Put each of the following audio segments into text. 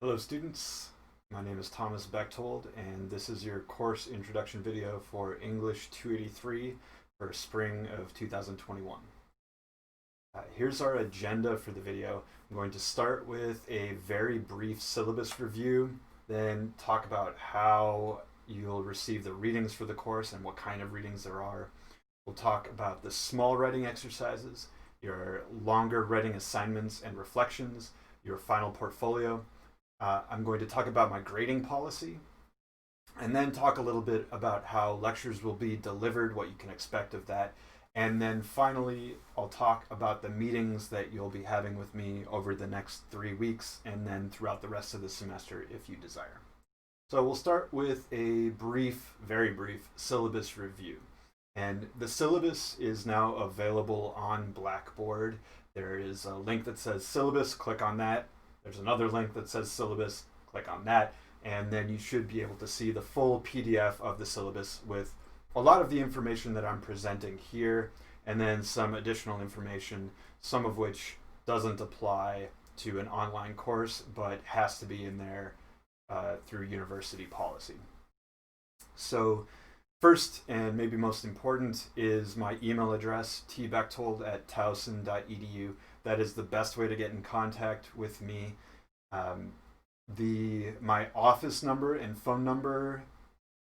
Hello students, my name is Thomas Bechtold and this is your course introduction video for English 283 for spring of 2021. Here's our agenda for the video. I'm going to start with a very brief syllabus review, then talk about how you'll receive the readings for the course and what kind of readings there are. We'll talk about the small writing exercises, your longer writing assignments and reflections, your final portfolio. I'm going to talk about my grading policy, and then talk a little bit about how lectures will be delivered, what you can expect of that. And then finally, I'll talk about the meetings that you'll be having with me over the next 3 weeks and then throughout the rest of the semester if you desire. So we'll start with a brief, very brief syllabus review. And the syllabus is now available on Blackboard. There is a link that says syllabus, click on that. There's another link that says syllabus, click on that, and then you should be able to see the full PDF of the syllabus with a lot of the information that I'm presenting here, and then some additional information, some of which doesn't apply to an online course, but has to be in there through university policy. So first, and maybe most important, is my email address, tbechtold@towson.edu. That is the best way to get in contact with me. My office number and phone number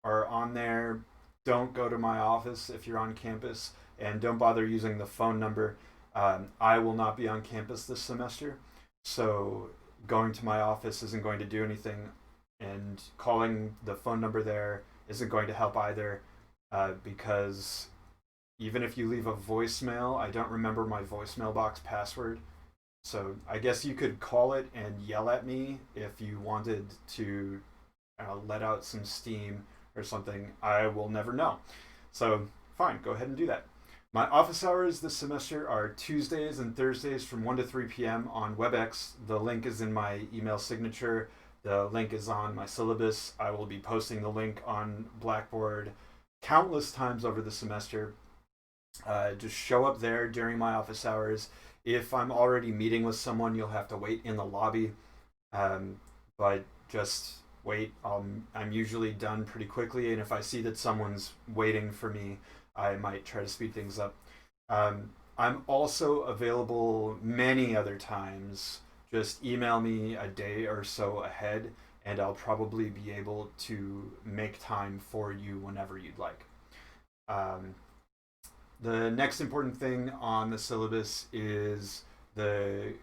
are on there. Don't go to my office if you're on campus, and don't bother using the phone number. I will not be on campus this semester, so going to my office isn't going to do anything, and calling the phone number there isn't going to help either, because even if you leave a voicemail, I don't remember my voicemail box password. So I guess you could call it and yell at me if you wanted to let out some steam or something. I will never know. So fine, go ahead and do that. My office hours this semester are Tuesdays and Thursdays from 1 to 3 p.m. on WebEx. The link is in my email signature. The link is on my syllabus. I will be posting the link on Blackboard countless times over the semester. Just show up there during my office hours. If I'm already meeting with someone, you'll have to wait in the lobby, but just wait. I'm usually done pretty quickly, and if I see that someone's waiting for me, I might try to speed things up. I'm also available many other times. Just email me a day or so ahead, and I'll probably be able to make time for you whenever you'd like. The next important thing on the syllabus is the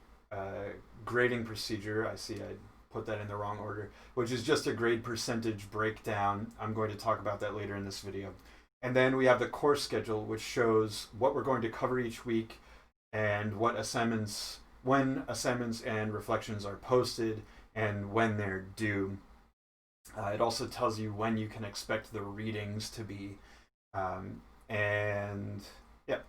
grading procedure. I see I put that in the wrong order, which is just a grade percentage breakdown. I'm going to talk about that later in this video. And then we have the course schedule, which shows what we're going to cover each week and when assignments and reflections are posted and when they're due. It also tells you when you can expect the readings to be. And yeah,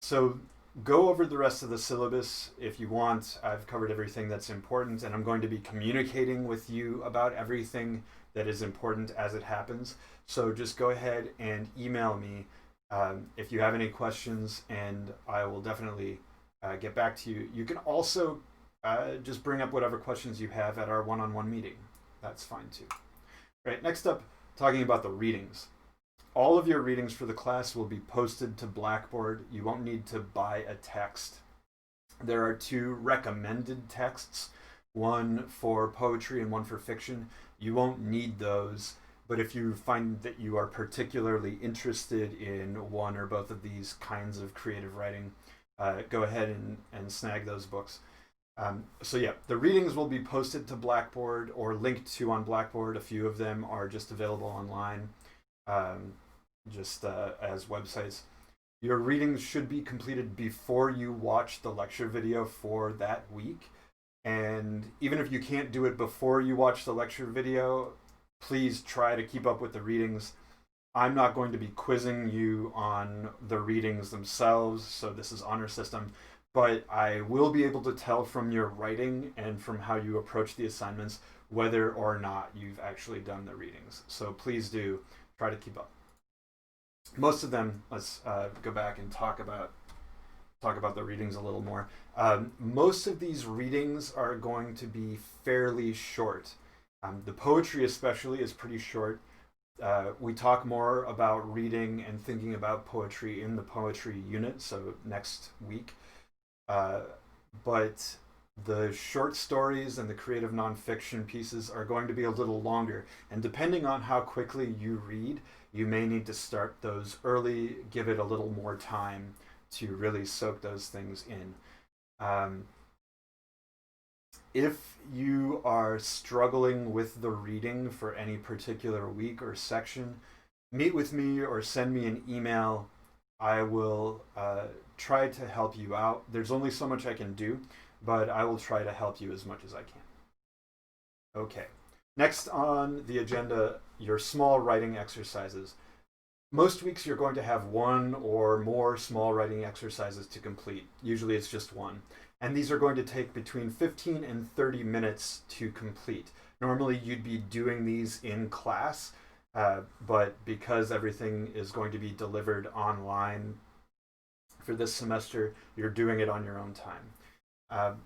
so go over the rest of the syllabus if you want. I've covered everything that's important, and I'm going to be communicating with you about everything that is important as it happens. So just go ahead and email me if you have any questions, and I will definitely get back to you. You can also just bring up whatever questions you have at our one-on-one meeting. That's fine too. Right, next up, talking about the readings. All of your readings for the class will be posted to Blackboard. You won't need to buy a text. There are 2 recommended texts, one for poetry and one for fiction. You won't need those, but if you find that you are particularly interested in one or both of these kinds of creative writing, go ahead and snag those books. So yeah, the readings will be posted to Blackboard or linked to on Blackboard. A few of them are just available online. As websites. Your readings should be completed before you watch the lecture video for that week. And even if you can't do it before you watch the lecture video, please try to keep up with the readings. I'm not going to be quizzing you on the readings themselves, so this is honor system, but I will be able to tell from your writing and from how you approach the assignments whether or not you've actually done the readings. So please do try to keep up. Most of them, let's go back and talk about talk about the readings a little more. Most of these readings are going to be fairly short. The poetry especially is pretty short. We talk more about reading and thinking about poetry in the poetry unit, so next week. But the short stories and the creative nonfiction pieces are going to be a little longer. And depending on how quickly you read, you may need to start those early, give it a little more time to really soak those things in. If you are struggling with the reading for any particular week or section, meet with me or send me an email. I will try to help you out. There's only so much I can do, but I will try to help you as much as I can. Okay, next on the agenda, your small writing exercises. Most weeks you're going to have one or more small writing exercises to complete. Usually it's just one. And these are going to take between 15 and 30 minutes to complete. Normally you'd be doing these in class, but because everything is going to be delivered online for this semester, you're doing it on your own time.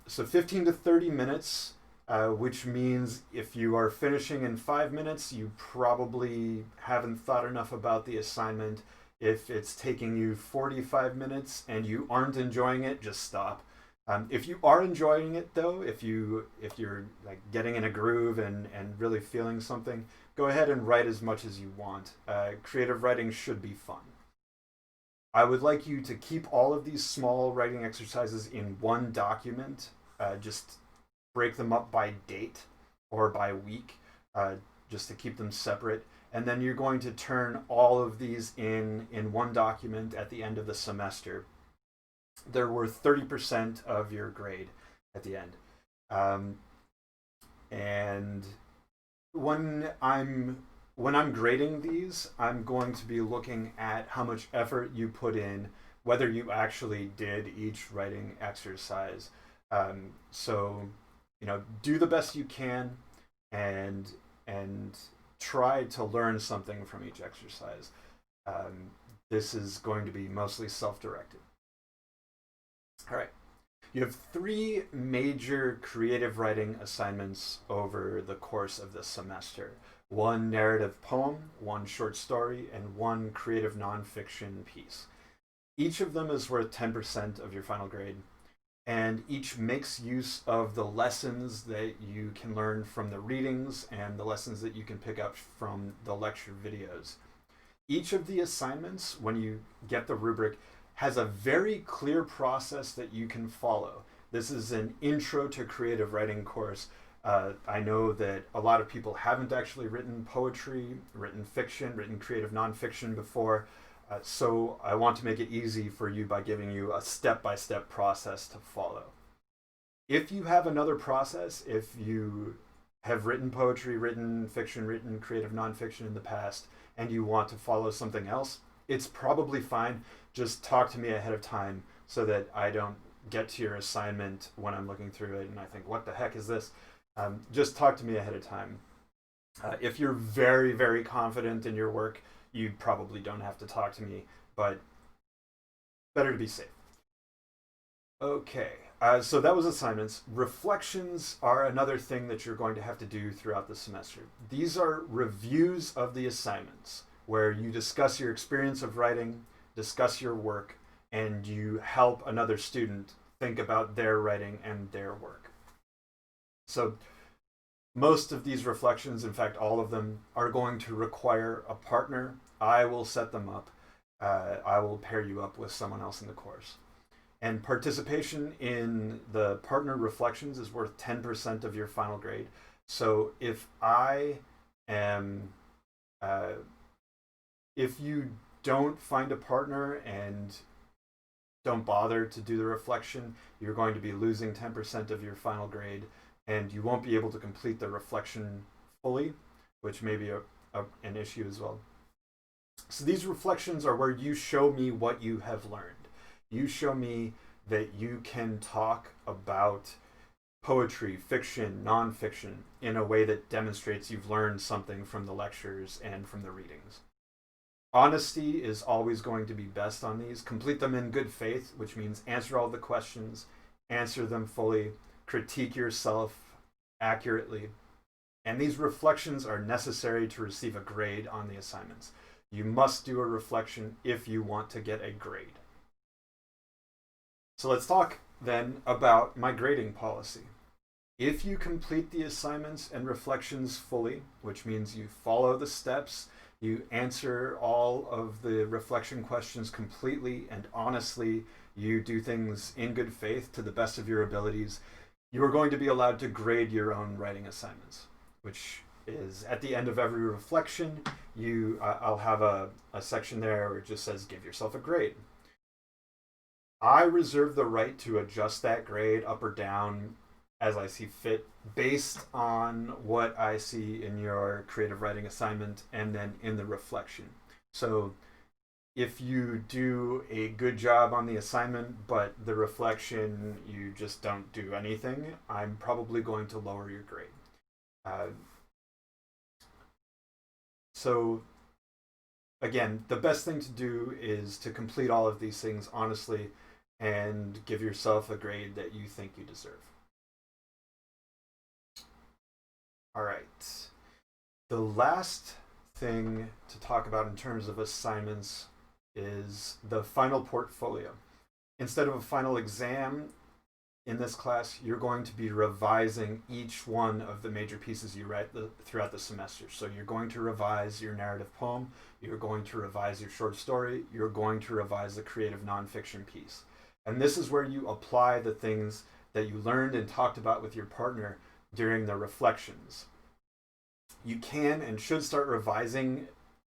So 15 to 30 minutes, which means if you are finishing in 5 minutes, you probably haven't thought enough about the assignment. If it's taking you 45 minutes and you aren't enjoying it, just stop. If you are enjoying it though, if you're like getting in a groove and really feeling something, go ahead and write as much as you want. Creative writing should be fun. I would like you to keep all of these small writing exercises in one document. Just break them up by date or by week, just to keep them separate. And then you're going to turn all of these in one document at the end of the semester. They're worth 30% of your grade at the end. And when I'm grading these, I'm going to be looking at how much effort you put in, whether you actually did each writing exercise. So, do the best you can and try to learn something from each exercise. This is going to be mostly self-directed. All right. You have 3 major creative writing assignments over the course of the semester. 1 narrative poem, 1 short story, and 1 creative nonfiction piece. Each of them is worth 10% of your final grade, and each makes use of the lessons that you can learn from the readings and the lessons that you can pick up from the lecture videos. Each of the assignments, when you get the rubric, has a very clear process that you can follow. This is an intro to creative writing course. I know that a lot of people haven't actually written poetry, written fiction, written creative nonfiction before. So I want to make it easy for you by giving you a step-by-step process to follow. If you have another process, if you have written poetry, written fiction, written creative nonfiction in the past, and you want to follow something else, it's probably fine. Just talk to me ahead of time so that I don't get to your assignment when I'm looking through it and I think, what the heck is this? Just talk to me ahead of time. If you're very, very confident in your work, you probably don't have to talk to me, but better to be safe. Okay, so that was assignments. Reflections are another thing that you're going to have to do throughout the semester. These are reviews of the assignments, where you discuss your experience of writing, discuss your work, and you help another student think about their writing and their work. So most of these reflections, in fact all of them, are going to require a partner. I will set them up. I will pair you up with someone else in the course. And participation in the partner reflections is worth 10% of your final grade. So if you don't find a partner and don't bother to do the reflection, you're going to be losing 10% of your final grade, and you won't be able to complete the reflection fully, which may be an issue as well. So these reflections are where you show me what you have learned. You show me that you can talk about poetry, fiction, nonfiction in a way that demonstrates you've learned something from the lectures and from the readings. Honesty is always going to be best on these. Complete them in good faith, which means answer all the questions, answer them fully, critique yourself accurately. And these reflections are necessary to receive a grade on the assignments. You must do a reflection if you want to get a grade. So let's talk then about my grading policy. If you complete the assignments and reflections fully, which means you follow the steps, you answer all of the reflection questions completely and honestly, you do things in good faith to the best of your abilities, you are going to be allowed to grade your own writing assignments, which is at the end of every reflection, I'll have a section there where it just says give yourself a grade. I reserve the right to adjust that grade up or down as I see fit based on what I see in your creative writing assignment and then in the reflection. So if you do a good job on the assignment, but the reflection you just don't do anything, I'm probably going to lower your grade. So again, the best thing to do is to complete all of these things honestly and give yourself a grade that you think you deserve. All right. The last thing to talk about in terms of assignments is the final portfolio. Instead of a final exam in this class, you're going to be revising each one of the major pieces you write throughout the semester. So you're going to revise your narrative poem, you're going to revise your short story, you're going to revise the creative nonfiction piece. And this is where you apply the things that you learned and talked about with your partner during the reflections. You can and should start revising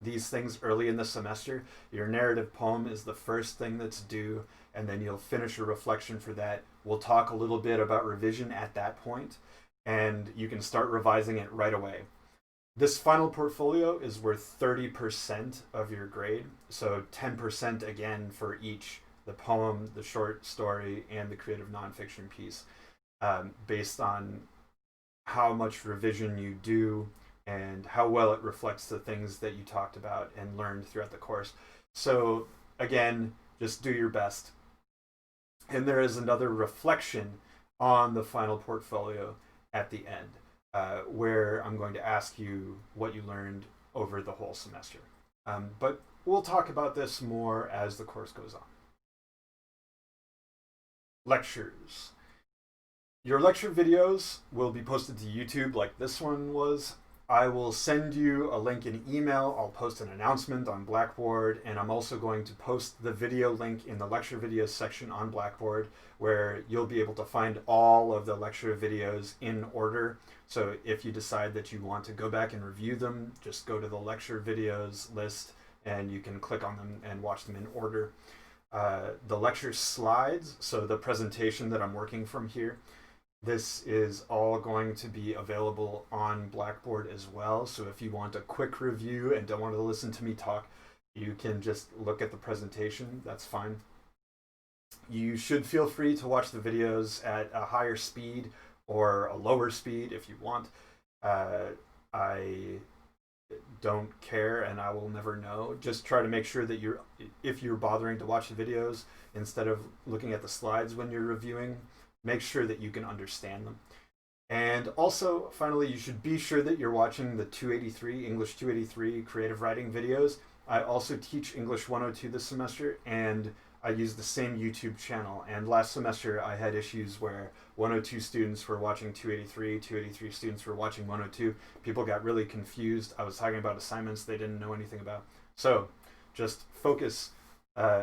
these things early in the semester. Your narrative poem is the first thing that's due, and then you'll finish a reflection for that. We'll talk a little bit about revision at that point, and you can start revising it right away. This final portfolio is worth 30% of your grade, so 10% again for each, the poem, the short story, and the creative nonfiction piece, based on how much revision you do and how well it reflects the things that you talked about and learned throughout the course. So again, just do your best. And there is another reflection on the final portfolio at the end, where I'm going to ask you what you learned over the whole semester. But we'll talk about this more as the course goes on. Lectures. Your lecture videos will be posted to YouTube like this one was. I will send you a link in email. I'll post an announcement on Blackboard, and I'm also going to post the video link in the lecture videos section on Blackboard, where you'll be able to find all of the lecture videos in order. So if you decide that you want to go back and review them, just go to the lecture videos list and you can click on them and watch them in order. The lecture slides, so the presentation that I'm working from here, this is all going to be available on Blackboard as well. So if you want a quick review and don't want to listen to me talk, you can just look at the presentation. That's fine. You should feel free to watch the videos at a higher speed or a lower speed if you want. I don't care and I will never know. Just try to make sure that if you're bothering to watch the videos instead of looking at the slides when you're reviewing, make sure that you can understand them. And also, finally, you should be sure that you're watching the 283, English 283 creative writing videos. I also teach English 102 this semester, and I use the same YouTube channel. And last semester, I had issues where 102 students were watching 283, 283 students were watching 102. People got really confused. I was talking about assignments they didn't know anything about. So just focus.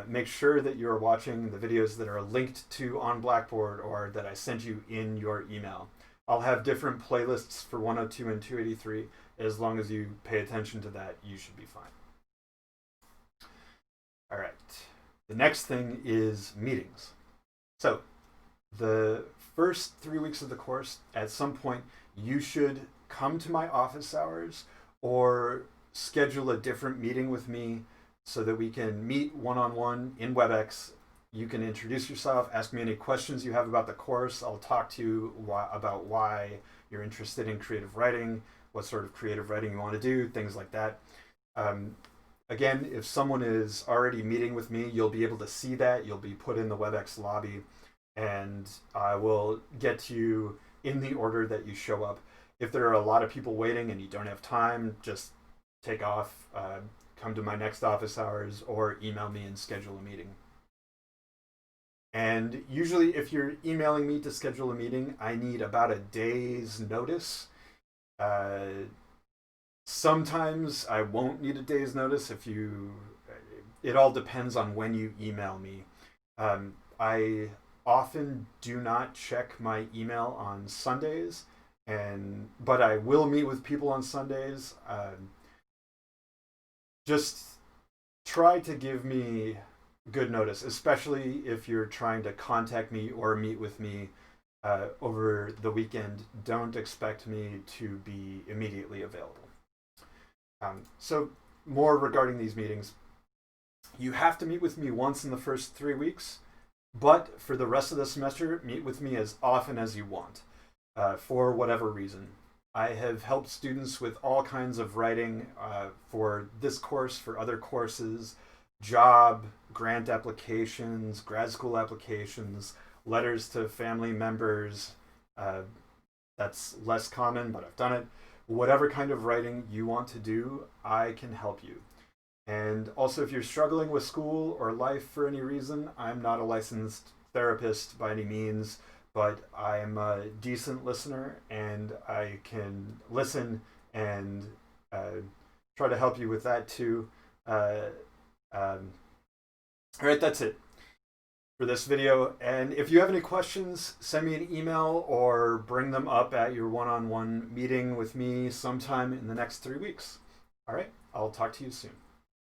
Make sure that you're watching the videos that are linked to on Blackboard or that I sent you in your email. I'll have different playlists for 102 and 283. As long as you pay attention to that, you should be fine. All right. The next thing is meetings. So the first 3 weeks of the course, at some point, you should come to my office hours or schedule a different meeting with me so that we can meet one-on-one in WebEx. You can introduce yourself, ask me any questions you have about the course. I'll talk to you about why you're interested in creative writing, what sort of creative writing you want to do, things like that. Again, if someone is already meeting with me, you'll be able to see that. You'll be put in the WebEx lobby, and I will get to you in the order that you show up. If there are a lot of people waiting and you don't have time, just take off, come to my next office hours, or email me and schedule a meeting. And usually, if you're emailing me to schedule a meeting, I need about a day's notice. Uh, Sometimes I won't need a day's notice if you. It all depends on when you email me. I often do not check my email on Sundays, but I will meet with people on Sundays. Just try to give me good notice, especially if you're trying to contact me or meet with me over the weekend. Don't expect me to be immediately available. So more regarding these meetings, you have to meet with me once in the first 3 weeks, but for the rest of the semester, meet with me as often as you want, for whatever reason. I have helped students with all kinds of writing for this course, for other courses, job, grant applications, grad school applications, letters to family members. That's less common, but I've done it. Whatever kind of writing you want to do, I can help you. And also, if you're struggling with school or life for any reason, I'm not a licensed therapist by any means, but I'm a decent listener and I can listen and try to help you with that too. All right, that's it for this video. And if you have any questions, send me an email or bring them up at your one-on-one meeting with me sometime in the next 3 weeks. All right, I'll talk to you soon.